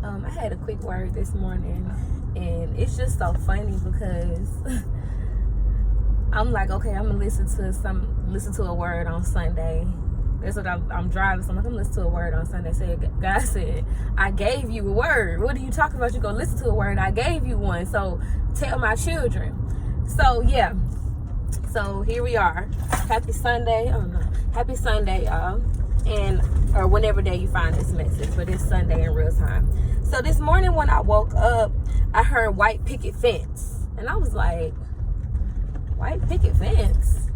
I had a quick word this morning, and it's just so funny because I'm like, okay, I'm gonna listen to a word on Sunday. That's what I'm driving, so I'm like, I'm gonna listen to a word on Sunday. God said, I gave you a word. What are you talking about? You gonna listen to a word? I gave you one. So tell my children. So yeah. So here we are. Happy Sunday. Oh no. Happy Sunday, y'all. Or whenever day you find this message, but it's Sunday in real time. So this morning when I woke up, I heard white picket fence. And I was like, white picket fence?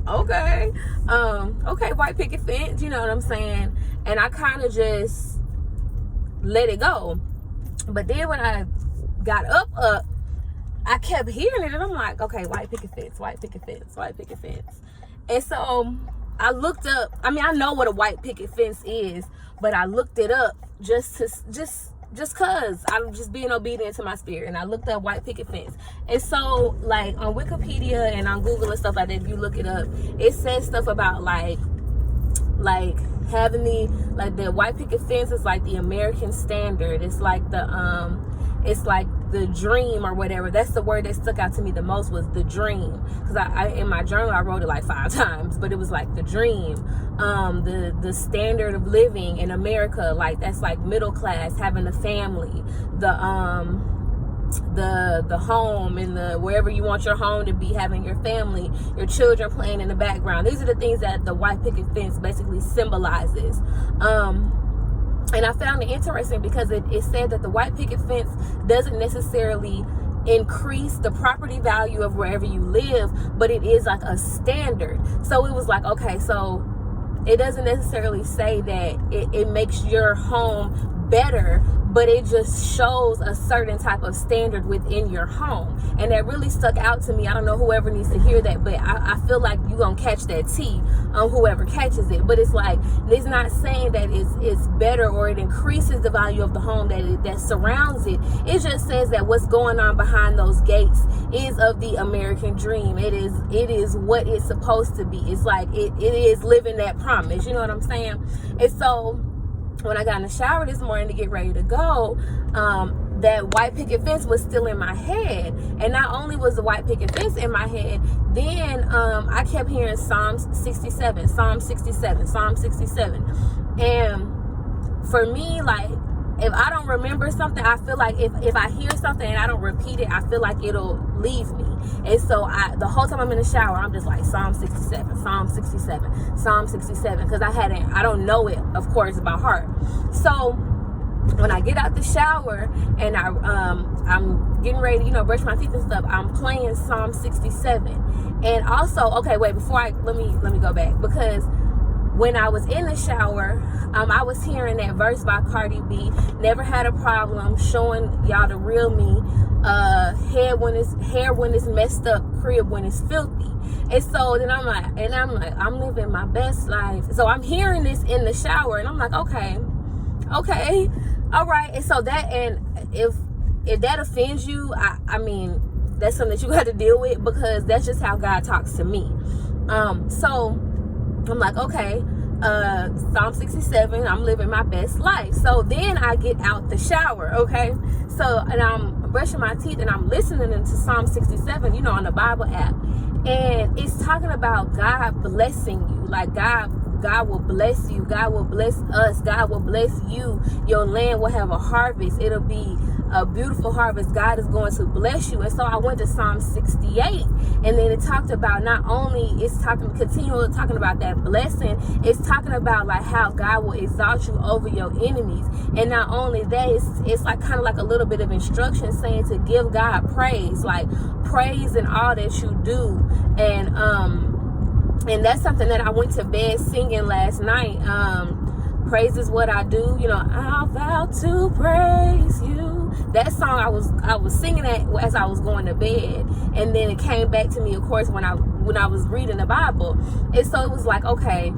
Okay. Okay, white picket fence, you know what I'm saying? And I kind of just let it go. But then when I got up, I kept hearing it, and I'm like, okay, white picket fence, white picket fence, white picket fence. And so I looked up. I mean, I know what a white picket fence is, but I looked it up just cause I'm just being obedient to my spirit, and I looked up white picket fence. And so, like on Wikipedia and on Google and stuff like that, if you look it up, it says stuff about like having the white picket fence is like the American standard. It's like the dream or whatever. That's the word that stuck out to me the most, was the dream. Because I in my journal I wrote it like 5 times, but it was like the dream, the standard of living in America. Like that's like middle class, having a family, the home, and the wherever you want your home to be, having your family, your children playing in the background. These are the things that the white picket fence basically symbolizes. And I found it interesting because it said that the white picket fence doesn't necessarily increase the property value of wherever you live, but it is like a standard. So it was like, okay, so it doesn't necessarily say that it makes your home better, but it just shows a certain type of standard within your home. And that really stuck out to me. I don't know whoever needs to hear that, but I feel like you're gonna catch that T on whoever catches it. But it's like, it's not saying that it's better or it increases the value of the home that surrounds it. It just says that what's going on behind those gates is of the American dream. It is what it's supposed to be. It's like it is living that promise, you know what I'm saying? And so when I got in the shower this morning to get ready to go, that white picket fence was still in my head. And not only was the white picket fence in my head, then I kept hearing Psalm 67. And for me, like, if I don't remember something, I feel like if I hear something and I don't repeat it, I feel like it'll leave me. And so the whole time I'm in the shower, I'm just like, Psalm 67, Psalm 67, Psalm 67, because I don't know it, of course, by heart. So when I get out the shower and I'm getting ready to, brush my teeth and stuff, I'm playing Psalm 67. And also, okay, wait, let me go back, because when I was in the shower, I was hearing that verse by Cardi B, never had a problem showing y'all the real me, hair when it's messed up, crib when it's filthy. And so then I'm like, I'm living my best life. So I'm hearing this in the shower, and I'm like, okay, all right. And so if that offends you, I mean, that's something that you got to deal with, because that's just how God talks to me. So I'm like, okay, Psalm 67, I'm living my best life. So then I get out the shower, okay? So, and I'm brushing my teeth and I'm listening to Psalm 67, on the Bible app. And it's talking about God blessing you. Like God will bless you. God will bless us. God will bless you. Your land will have a harvest. It'll be a beautiful harvest. God is going to bless you. And so I went to Psalm 68, and then it talked about, not only continually talking about that blessing, it's talking about like how God will exalt you over your enemies. And not only that, it's like kind of like a little bit of instruction saying to give God praise, like praise in all that you do. And that's something that I went to bed singing last night. Praise is what I do. I'll vow to praise you. That song I was singing that as I was going to bed, and then it came back to me, of course, when I was reading the Bible. And so it was like, okay,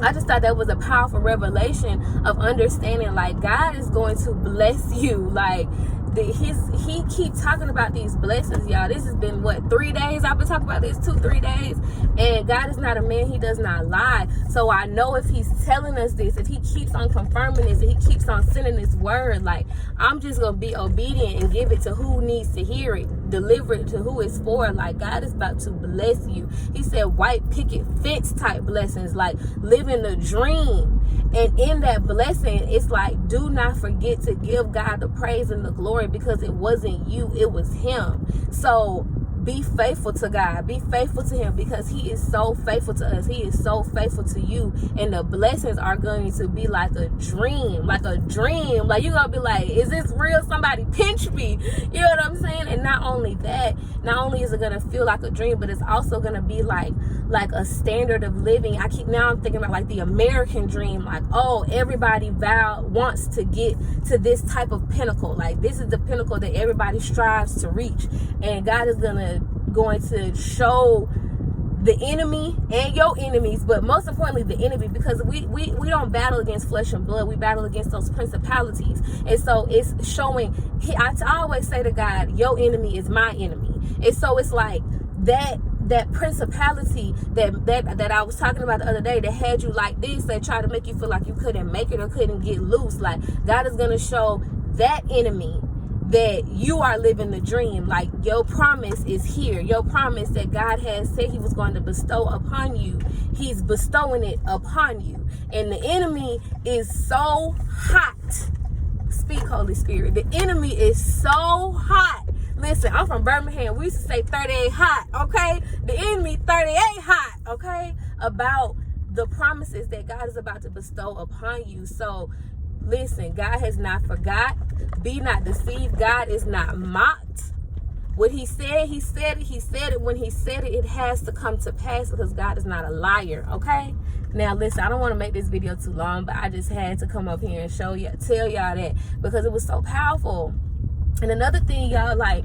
I just thought that was a powerful revelation of understanding, like, God is going to bless you. Like, he keeps talking about these blessings, y'all. This has been 3 days I've been talking about this, 2-3 days, and God is not a man, he does not lie. So I know if he's telling us this, if he keeps on confirming this, if he keeps keeps on sending this word, like, I'm just gonna be obedient and give it to who needs to hear it, deliver it to who it's for. Like, God is about to bless you. He said white picket fence type blessings, like living the dream. And in that blessing, it's like, do not forget to give God the praise and the glory, because it wasn't you, it was him. So be faithful to God. Be faithful to him, because he is so faithful to us. He is so faithful to you. And the blessings are going to be like a dream. Like a dream. Like, you're going to be like, is this real? Somebody pinch me. You know what I'm saying? And not only that, not only is it going to feel like a dream, but it's also going to be like a standard of living. Now I'm thinking about like the American dream. Like, oh, everybody wants to get to this type of pinnacle. Like, this is the pinnacle that everybody strives to reach. And God is going to show the enemy and your enemies, but most importantly the enemy, because we don't battle against flesh and blood, we battle against those principalities. And so it's showing, I always say to God, your enemy is my enemy. And so it's like that principality that I was talking about the other day, that had you like this, that tried to make you feel like you couldn't make it or couldn't get loose. Like, God is going to show that enemy that you are living the dream. Like, your promise is here. Your promise that God has said he was going to bestow upon you, he's bestowing it upon you. And the enemy is so hot. Speak, Holy Spirit. The enemy is so hot. Listen, I'm from Birmingham. We used to say 38 hot, okay? The enemy 38 hot, okay? About the promises that God is about to bestow upon you. So listen, God has not forgot. Be not deceived. God is not mocked. What he said, he said it. He said it. When he said it, it has to come to pass, because God is not a liar, okay? Now, listen, I don't want to make this video too long, but I just had to come up here and tell y'all that, because it was so powerful. And another thing, y'all, like,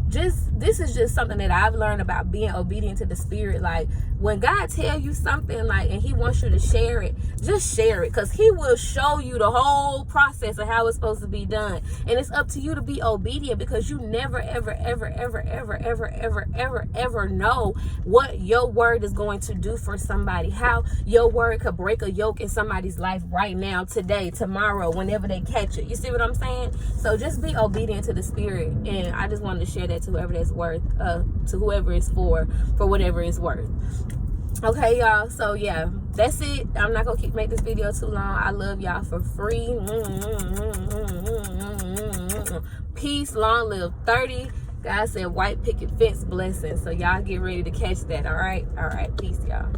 this is just something that I've learned about being obedient to the Spirit. Like, when God tell you something, like, and he wants you to share it, just share it, because he will show you the whole process of how it's supposed to be done. And it's up to you to be obedient, because you never, ever, ever, ever, ever, ever, ever, ever, ever know what your word is going to do for somebody, how your word could break a yoke in somebody's life right now, today, tomorrow, whenever they catch it. You see what I'm saying? So just be obedient to the Spirit. And I just wanted to share that to whoever that's worth, to whoever it's for whatever it's worth. Okay, y'all. So yeah, that's it. I'm not gonna make this video too long. I love y'all for free. Peace. Long live 30. God said white picket fence blessing. So y'all get ready to catch that. All right. Peace, y'all.